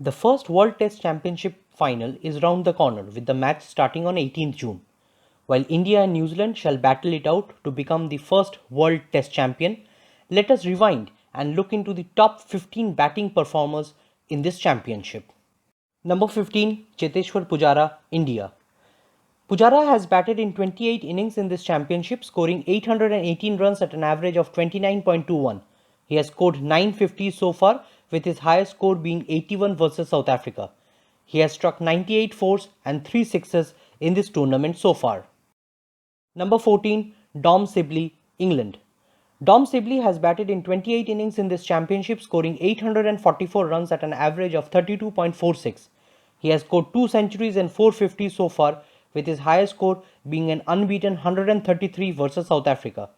The first World Test Championship final is round the corner with the match starting on 18th June. While India and New Zealand shall battle it out to become the first World Test champion, let us rewind and look into the top 15 batting performers in this championship. Number 15, Jeteshwar Pujara, India. Pujara has batted in 28 innings in this championship, scoring 818 runs at an average of 29.21. He has scored 950 so far, with his highest score being 81 versus South Africa. He has struck 98 fours and 3 sixes in this tournament so far. Number 14, Dom Sibley, England. Dom Sibley has batted in 28 innings in this championship, scoring 844 runs at an average of 32.46. He has scored 2 centuries and 450 so far, with his highest score being an unbeaten 133 versus South Africa.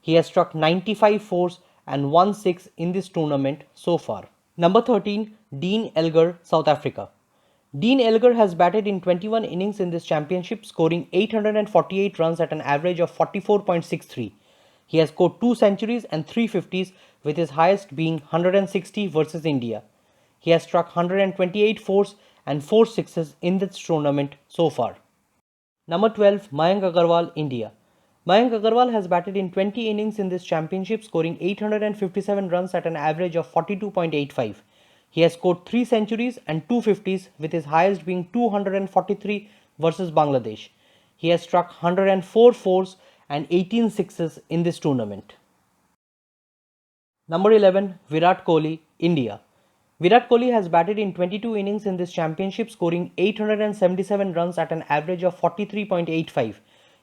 He has struck 95 fours and 1 6 in this tournament so far. Number 13, Dean Elgar, South Africa. Dean Elgar has batted in 21 innings in this championship, scoring 848 runs at an average of 44.63. He has scored 2 centuries and 3 50s, with his highest being 160 versus India. He has struck 128 fours and 4 sixes in this tournament so far. Number 12, Mayank Agarwal, India. Mayank Agarwal has batted in 20 innings in this championship, scoring 857 runs at an average of 42.85. He has scored 3 centuries and 2 50s, with his highest being 243 versus Bangladesh. He has struck 104 fours and 18 sixes in this tournament. Number 11, Virat Kohli, India. Virat Kohli has batted in 22 innings in this championship, scoring 877 runs at an average of 43.85.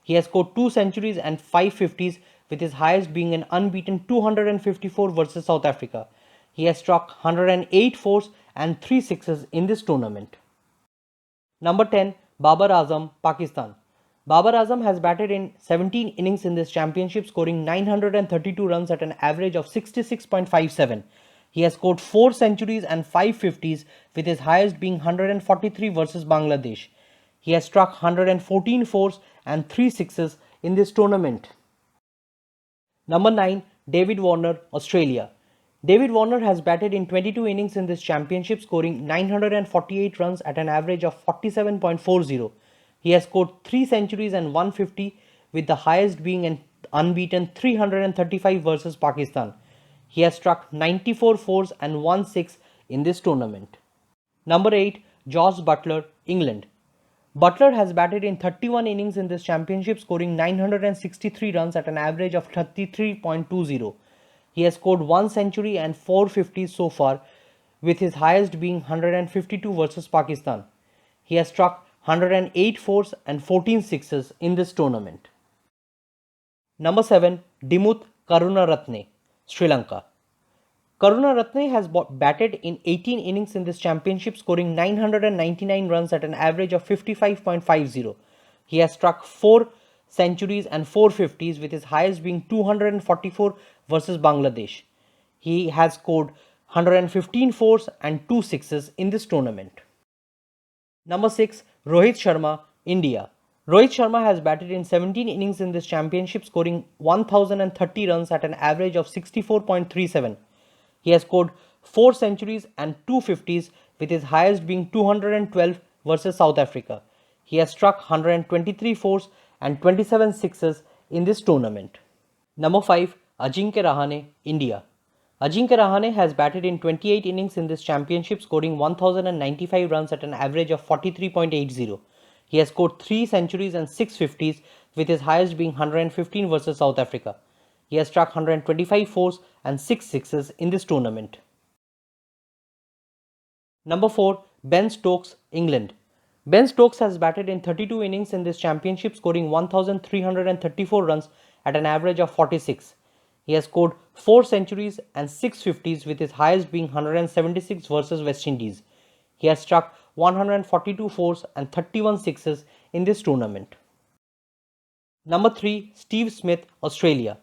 He has scored 2 centuries and 5 50s, with his highest being an unbeaten 254 versus South Africa. He has struck 108 fours and 3 sixes in this tournament. Number 10, Babar Azam, Pakistan. Babar Azam has batted in 17 innings in this championship, scoring 932 runs at an average of 66.57. He has scored 4 centuries and 5 50s, with his highest being 143 versus Bangladesh. He has struck 114 fours and 3 sixes in this tournament. Number 9, David Warner, Australia. David Warner has batted in 22 innings in this championship, scoring 948 runs at an average of 47.40. He has scored 3 centuries and 150, with the highest being an unbeaten 335 versus Pakistan. He has struck 94 fours and 1 6 in this tournament. Number 8, Jos Buttler, England. Butler has batted in 31 innings in this championship, scoring 963 runs at an average of 33.20. He has scored 1 century and 4 50s so far, with his highest being 152 versus Pakistan. He has struck 108 fours and 14 sixes in this tournament. Number 7, Dimuth Karunaratne, Sri Lanka. Karunaratne has batted in 18 innings in this championship, scoring 999 runs at an average of 55.50. He has struck 4 centuries and 4 50s, with his highest being 244 versus Bangladesh. He has scored 115 fours and 2 sixes in this tournament. Number 6, Rohit Sharma, India. Rohit Sharma has batted in 17 innings in this championship, scoring 1030 runs at an average of 64.37. He has scored 4 centuries and 2 50s, with his highest being 212 versus South Africa. He has struck 123 fours and 27 sixes in this tournament. Number 5, Ajinkya Rahane, India. Ajinkya Rahane has batted in 28 innings in this championship, scoring 1095 runs at an average of 43.80. He has scored 3 centuries and 6 50s, with his highest being 115 versus South Africa. He has struck 125 fours and 6 sixes in this tournament. Number 4, Ben Stokes, England. Ben Stokes has batted in 32 innings in this championship, scoring 1334 runs at an average of 46. He has scored 4 centuries and 6 50s, with his highest being 176 versus West Indies. He has struck 142 fours and 31 sixes in this tournament. Number 3, Steve Smith, Australia.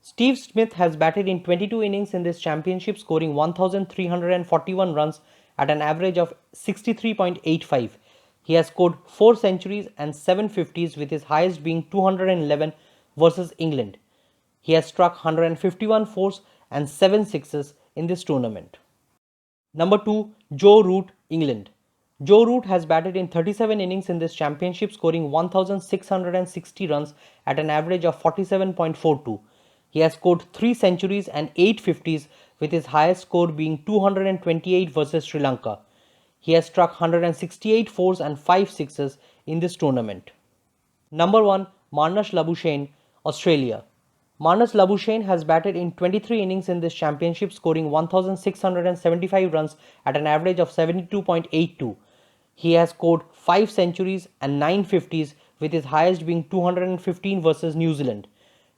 Steve Smith has batted in 22 innings in this championship, scoring 1341 runs at an average of 63.85. He has scored 4 centuries and 7 50s, with his highest being 211 versus England. He has struck 151 fours and 7 sixes in this tournament. Number 2, Joe Root, England. Joe Root has batted in 37 innings in this championship, scoring 1,660 runs at an average of 47.42. He has scored 3 centuries and 8 50s, with his highest score being 228 versus Sri Lanka. He has struck 168 fours and 5 sixes in this tournament. Number 1, Mannus Labuschagne, Australia. Mannus Labuschagne has batted in 23 innings in this championship, scoring 1,675 runs at an average of 72.82. He has scored 5 centuries and 9 50s, with his highest being 215 versus New Zealand.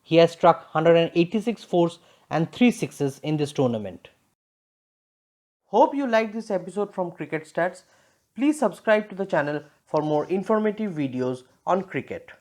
He has struck 186 fours and 3 sixes in this tournament. Hope you liked this episode from Cricket Stats. Please subscribe to the channel for more informative videos on cricket.